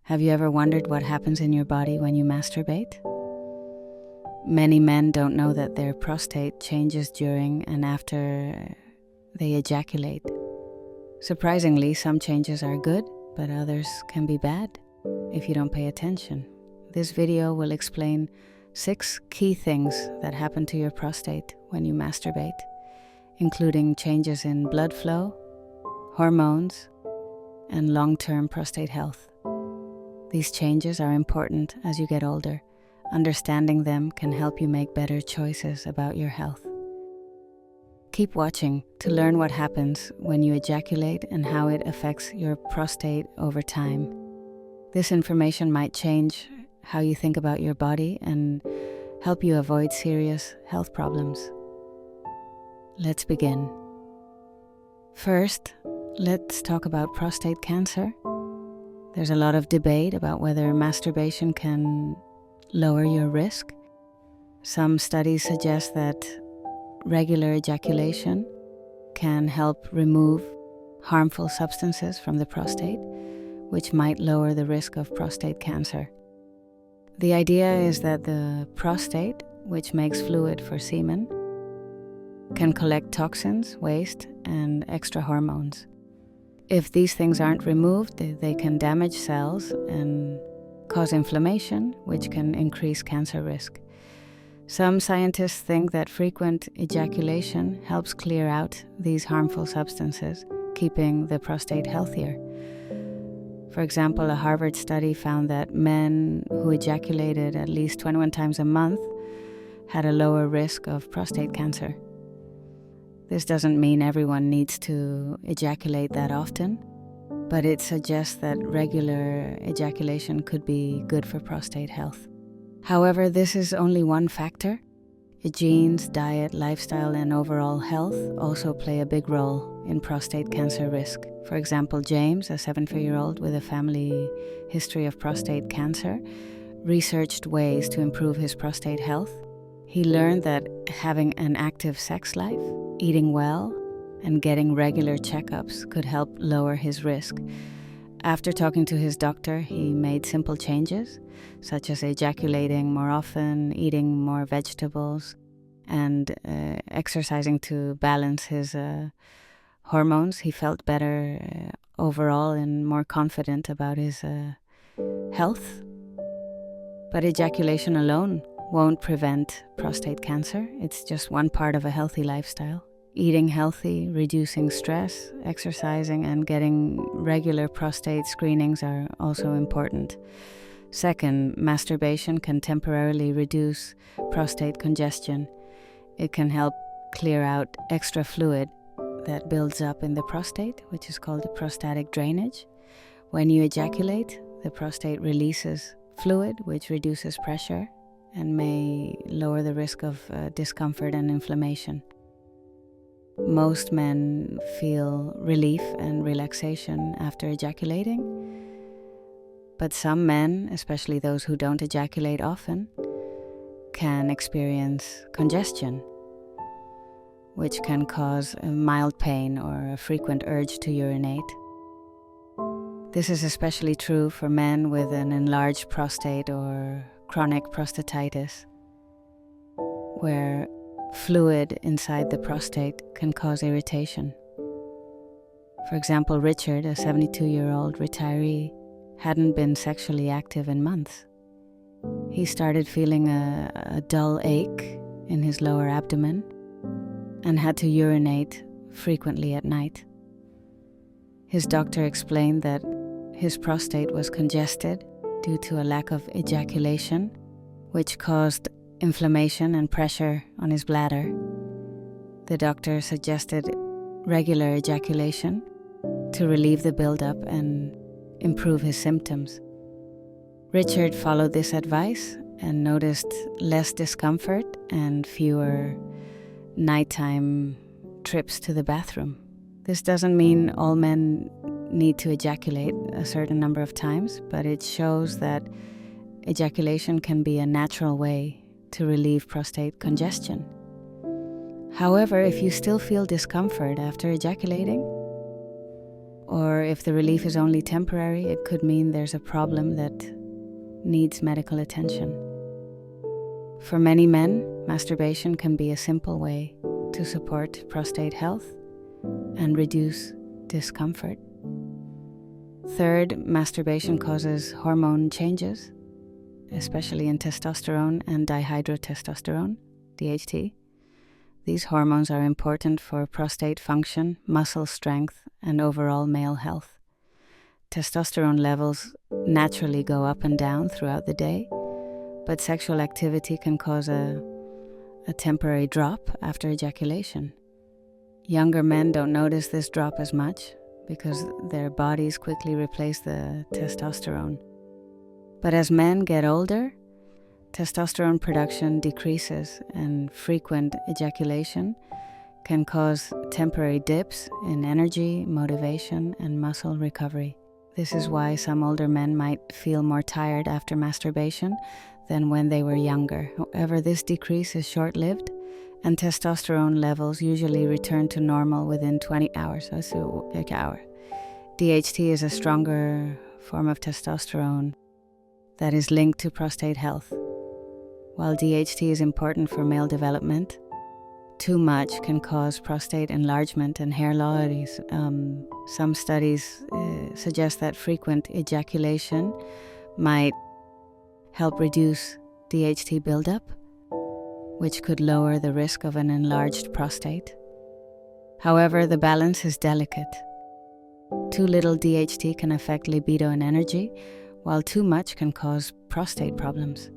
Have you ever wondered what happens in your body when you masturbate? Many men don't know that their prostate changes during and after they ejaculate. Surprisingly, some changes are good, but others can be bad if you don't pay attention. This video will explain 6 key things that happen to your prostate when you masturbate, including changes in blood flow, hormones, and long-term prostate health. These changes are important as you get older. Understanding them can help you make better choices about your health. Keep watching to learn what happens when you ejaculate and how it affects your prostate over time. This information might change how you think about your body and help you avoid serious health problems. Let's begin. First, let's talk about prostate cancer. There's a lot of debate about whether masturbation can lower your risk. Some studies suggest that regular ejaculation can help remove harmful substances from the prostate, which might lower the risk of prostate cancer. The idea is that the prostate, which makes fluid for semen, can collect toxins, waste, and extra hormones. If these things aren't removed, they can damage cells and cause inflammation, which can increase cancer risk. Some scientists think that frequent ejaculation helps clear out these harmful substances, keeping the prostate healthier. For example, a Harvard study found that men who ejaculated at least 21 times a month had a lower risk of prostate cancer. This doesn't mean everyone needs to ejaculate that often, but it suggests that regular ejaculation could be good for prostate health. However, this is only one factor. Genes, diet, lifestyle, and overall health also play a big role in prostate cancer risk. For example, James, a 74-year-old with a family history of prostate cancer, researched ways to improve his prostate health. He learned that having an active sex life, eating well, and getting regular checkups could help lower his risk. After talking to his doctor, he made simple changes, such as ejaculating more often, eating more vegetables, and exercising to balance his hormones. He felt better overall and more confident about his health. But ejaculation alone won't prevent prostate cancer. It's just one part of a healthy lifestyle. Eating healthy, reducing stress, exercising, and getting regular prostate screenings are also important. Second, masturbation can temporarily reduce prostate congestion. It can help clear out extra fluid that builds up in the prostate, which is called the prostatic drainage. When you ejaculate, the prostate releases fluid, which reduces pressure and may lower the risk of discomfort and inflammation. Most men feel relief and relaxation after ejaculating, but some men, especially those who don't ejaculate often, can experience congestion, which can cause a mild pain or a frequent urge to urinate. This is especially true for men with an enlarged prostate or chronic prostatitis, where fluid inside the prostate can cause irritation. For example, Richard, a 72-year-old retiree, hadn't been sexually active in months. He started feeling a dull ache in his lower abdomen and had to urinate frequently at night. His doctor explained that his prostate was congested due to a lack of ejaculation, which caused inflammation and pressure on his bladder. The doctor suggested regular ejaculation to relieve the buildup and improve his symptoms. Richard followed this advice and noticed less discomfort and fewer nighttime trips to the bathroom. This doesn't mean all men need to ejaculate a certain number of times, but it shows that ejaculation can be a natural way to relieve prostate congestion. However, if you still feel discomfort after ejaculating, Or if the relief is only temporary, it could mean there's a problem that needs medical attention. For many men, masturbation can be a simple way to support prostate health and reduce discomfort. Third, masturbation causes hormone changes, especially in testosterone and dihydrotestosterone, DHT. These hormones are important for prostate function, muscle strength, and overall male health. Testosterone levels naturally go up and down throughout the day, but sexual activity can cause a temporary drop after ejaculation. Younger men don't notice this drop as much because their bodies quickly replace the testosterone. But as men get older, testosterone production decreases, and frequent ejaculation can cause temporary dips in energy, motivation, and muscle recovery. This is why some older men might feel more tired after masturbation than when they were younger. However, this decrease is short-lived, and testosterone levels usually return to normal within 20 hours. So, like hour. DHT is a stronger form of testosterone that is linked to prostate health. While DHT is important for male development, too much can cause prostate enlargement and hair loss. Some studies suggest that frequent ejaculation might help reduce DHT buildup, which could lower the risk of an enlarged prostate. However, the balance is delicate. Too little DHT can affect libido and energy, while too much can cause prostate problems.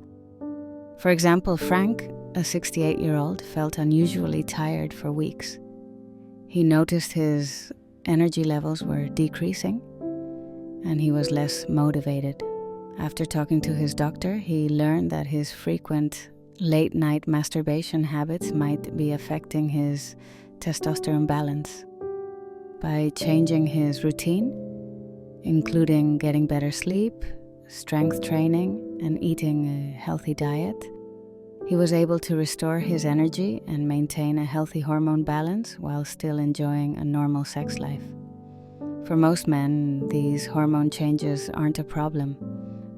For example, Frank, a 68-year-old, felt unusually tired for weeks. He noticed his energy levels were decreasing, and he was less motivated. After talking to his doctor, he learned that his frequent late-night masturbation habits might be affecting his testosterone balance. By changing his routine, including getting better sleep, strength training, and eating a healthy diet, he was able to restore his energy and maintain a healthy hormone balance while still enjoying a normal sex life. For most men, these hormone changes aren't a problem,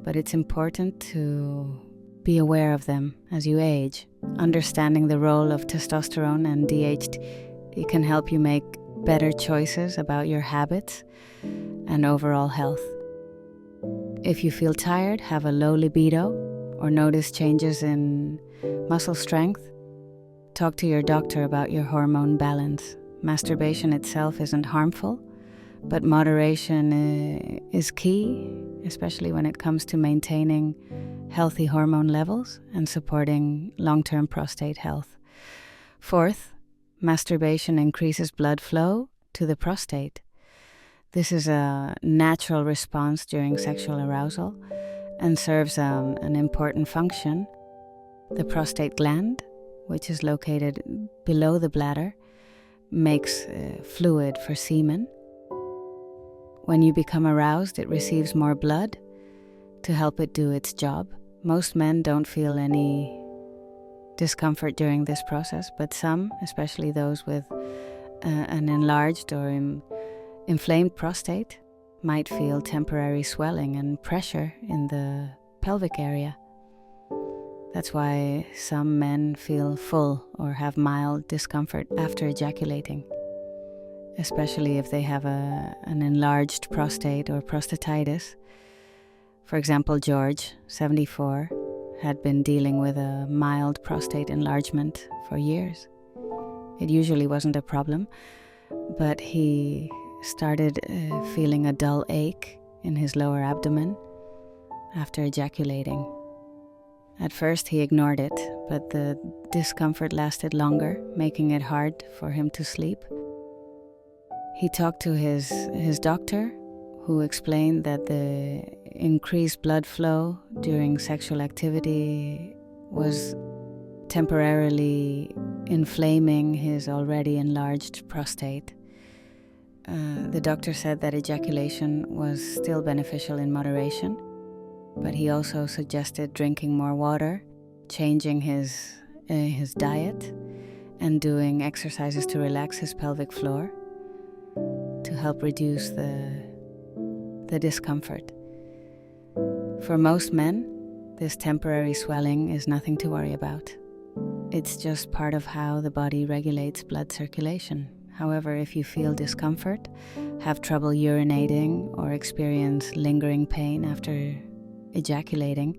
but it's important to be aware of them as you age. Understanding the role of testosterone and DHT can help you make better choices about your habits and overall health. If you feel tired, have a low libido, or notice changes in muscle strength, talk to your doctor about your hormone balance. Masturbation itself isn't harmful, but moderation is key, especially when it comes to maintaining healthy hormone levels and supporting long-term prostate health. Fourth, masturbation increases blood flow to the prostate. This is a natural response during sexual arousal and serves an important function. The prostate gland, which is located below the bladder, makes fluid for semen. When you become aroused, it receives more blood to help it do its job. Most men don't feel any discomfort during this process, but some, especially those with an enlarged or inflamed prostate, might feel temporary swelling and pressure in the pelvic area. That's why some men feel full or have mild discomfort after ejaculating, especially if they have an enlarged prostate or prostatitis. For example, George, 74, had been dealing with a mild prostate enlargement for years. It usually wasn't a problem, but he started feeling a dull ache in his lower abdomen after ejaculating. At first he ignored it, but the discomfort lasted longer, making it hard for him to sleep. He talked to his doctor, who explained that the increased blood flow during sexual activity was temporarily inflaming his already enlarged prostate. The doctor said that ejaculation was still beneficial in moderation, but he also suggested drinking more water, changing his diet, and doing exercises to relax his pelvic floor to help reduce the discomfort. For most men, this temporary swelling is nothing to worry about. It's just part of how the body regulates blood circulation. However, if you feel discomfort, have trouble urinating, or experience lingering pain after ejaculating,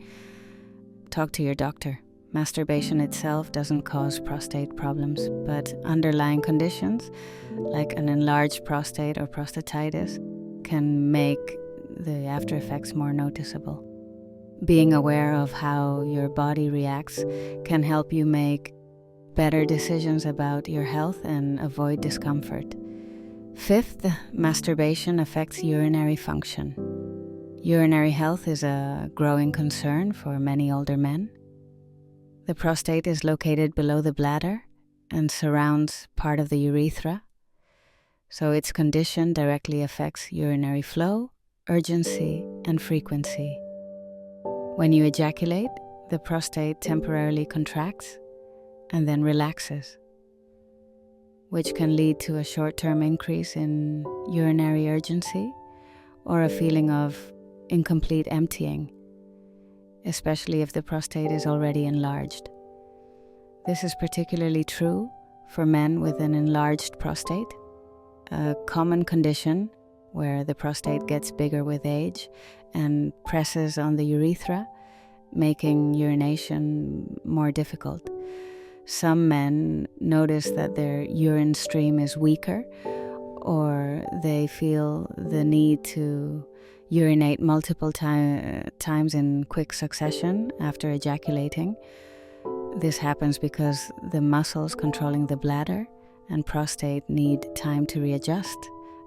talk to your doctor. Masturbation itself doesn't cause prostate problems, but underlying conditions like an enlarged prostate or prostatitis can make the after effects more noticeable. Being aware of how your body reacts can help you make better decisions about your health and avoid discomfort. Fifth, masturbation affects urinary function. Urinary health is a growing concern for many older men. The prostate is located below the bladder and surrounds part of the urethra, so its condition directly affects urinary flow, urgency, and frequency. When you ejaculate, the prostate temporarily contracts and then relaxes, which can lead to a short-term increase in urinary urgency or a feeling of incomplete emptying, especially if the prostate is already enlarged. This is particularly true for men with an enlarged prostate, a common condition where the prostate gets bigger with age and presses on the urethra, making urination more difficult. Some men notice that their urine stream is weaker, or they feel the need to urinate multiple times in quick succession after ejaculating. This happens because the muscles controlling the bladder and prostate need time to readjust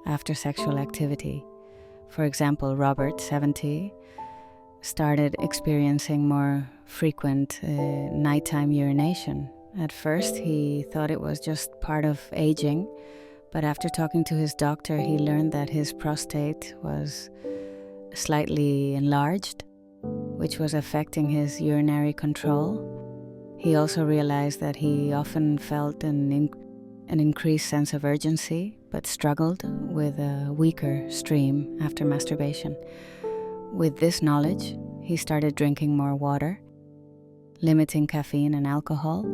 after sexual activity. For example, Robert, 70, started experiencing more frequent nighttime urination. At first, he thought it was just part of aging, but after talking to his doctor, he learned that his prostate was slightly enlarged, which was affecting his urinary control. He also realized that he often felt an increased sense of urgency, but struggled with a weaker stream after masturbation. With this knowledge, he started drinking more water, limiting caffeine and alcohol,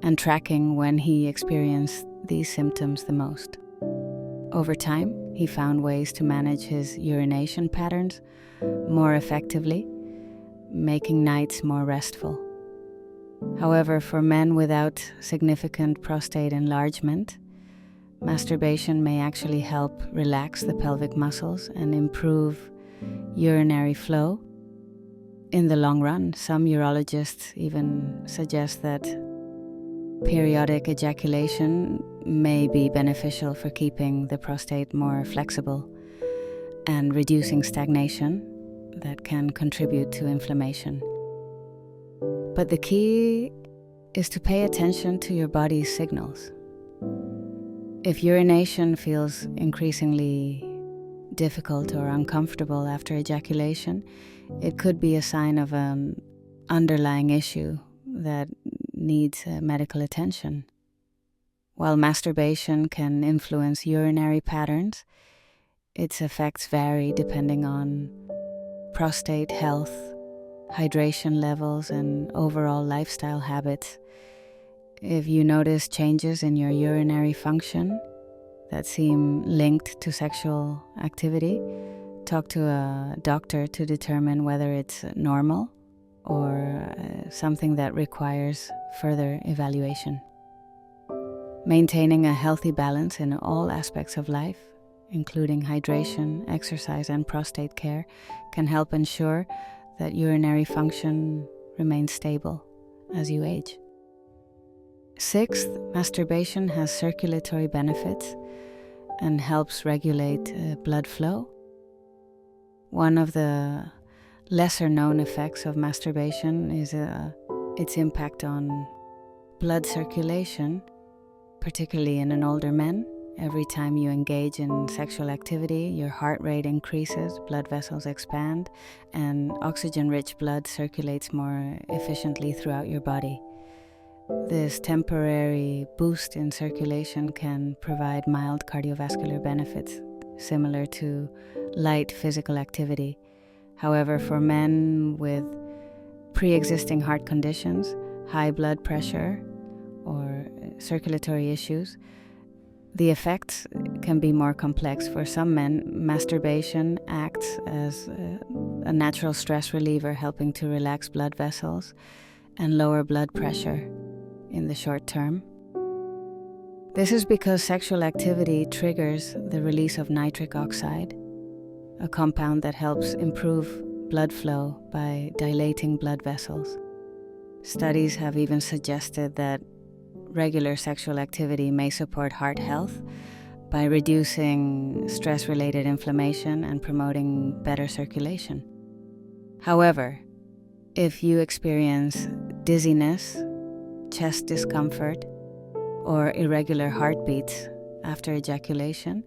and tracking when he experienced these symptoms the most. Over time, he found ways to manage his urination patterns more effectively, making nights more restful. However, for men without significant prostate enlargement, masturbation may actually help relax the pelvic muscles and improve urinary flow. In the long run, some urologists even suggest that periodic ejaculation may be beneficial for keeping the prostate more flexible and reducing stagnation that can contribute to inflammation. But the key is to pay attention to your body's signals. If urination feels increasingly difficult or uncomfortable after ejaculation, it could be a sign of an underlying issue that needs medical attention. While masturbation can influence urinary patterns, its effects vary depending on prostate health, hydration levels, and overall lifestyle habits. If you notice changes in your urinary function that seem linked to sexual activity, talk to a doctor to determine whether it's normal or something that requires further evaluation. Maintaining a healthy balance in all aspects of life, including hydration, exercise, and prostate care, can help ensure that urinary function remains stable as you age. Sixth, masturbation has circulatory benefits and helps regulate blood flow. One of the lesser-known effects of masturbation is its impact on blood circulation, particularly in an older man. Every time you engage in sexual activity, your heart rate increases, blood vessels expand, and oxygen-rich blood circulates more efficiently throughout your body. This temporary boost in circulation can provide mild cardiovascular benefits, similar to light physical activity. However, for men with pre-existing heart conditions, high blood pressure, or circulatory issues, the effects can be more complex. For some men, masturbation acts as a natural stress reliever, helping to relax blood vessels and lower blood pressure in the short term. This is because sexual activity triggers the release of nitric oxide, a compound that helps improve blood flow by dilating blood vessels. Studies have even suggested that regular sexual activity may support heart health by reducing stress-related inflammation and promoting better circulation. However, if you experience dizziness, chest discomfort, or irregular heartbeats after ejaculation,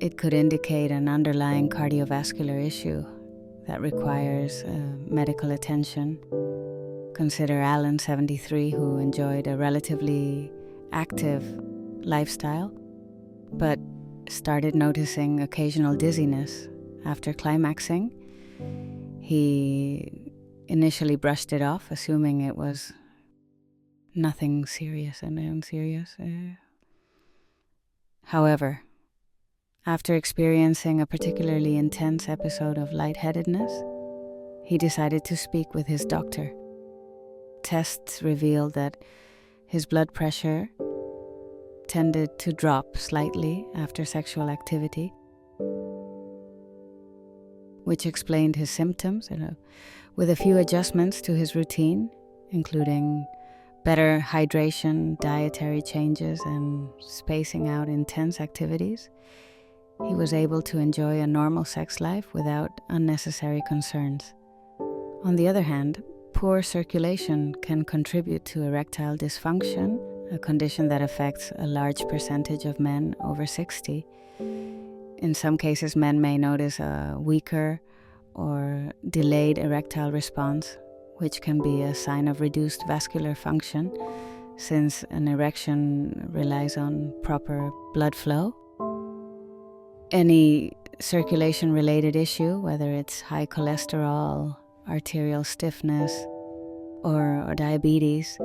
it could indicate an underlying cardiovascular issue that requires medical attention. Consider Alan, 73, who enjoyed a relatively active lifestyle, but started noticing occasional dizziness after climaxing. He initially brushed it off, assuming it was nothing serious and unserious. However, after experiencing a particularly intense episode of lightheadedness, he decided to speak with his doctor. Tests revealed that his blood pressure tended to drop slightly after sexual activity, which explained his symptoms. With a few adjustments to his routine, including better hydration, dietary changes, and spacing out intense activities, he was able to enjoy a normal sex life without unnecessary concerns. On the other hand, poor circulation can contribute to erectile dysfunction, a condition that affects a large percentage of men over 60. In some cases, men may notice a weaker or delayed erectile response, which can be a sign of reduced vascular function, since an erection relies on proper blood flow. Any circulation-related issue, whether it's high cholesterol, arterial stiffness, or diabetes,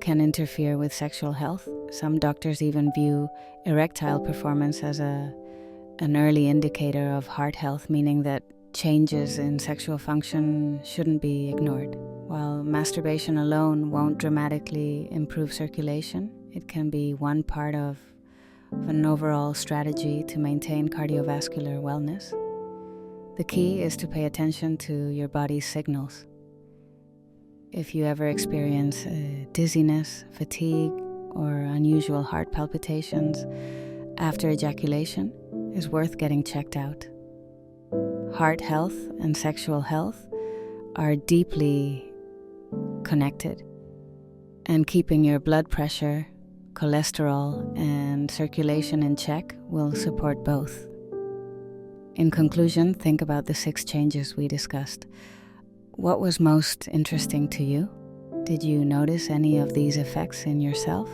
can interfere with sexual health. Some doctors even view erectile performance as an early indicator of heart health, meaning that changes in sexual function shouldn't be ignored. While masturbation alone won't dramatically improve circulation, it can be one part of an overall strategy to maintain cardiovascular wellness. The key is to pay attention to your body's signals. If you ever experience dizziness, fatigue, or unusual heart palpitations after ejaculation, it's worth getting checked out. Heart health and sexual health are deeply connected, and keeping your blood pressure, cholesterol, and circulation in check will support both. In conclusion, think about the 6 changes we discussed. What was most interesting to you? Did you notice any of these effects in yourself?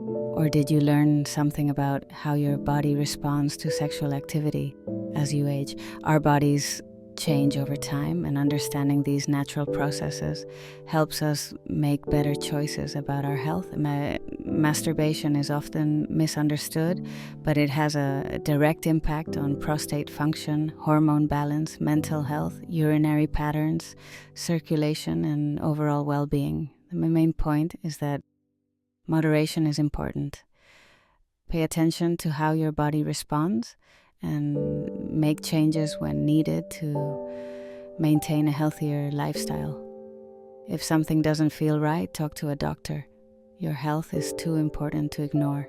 Or did you learn something about how your body responds to sexual activity as you age? Our bodies change over time, and understanding these natural processes helps us make better choices about our health. Masturbation is often misunderstood, but it has a direct impact on prostate function, hormone balance, mental health, urinary patterns, circulation, and overall well-being. The main point is that moderation is important. Pay attention to how your body responds and make changes when needed to maintain a healthier lifestyle. If something doesn't feel right, talk to a doctor. Your health is too important to ignore.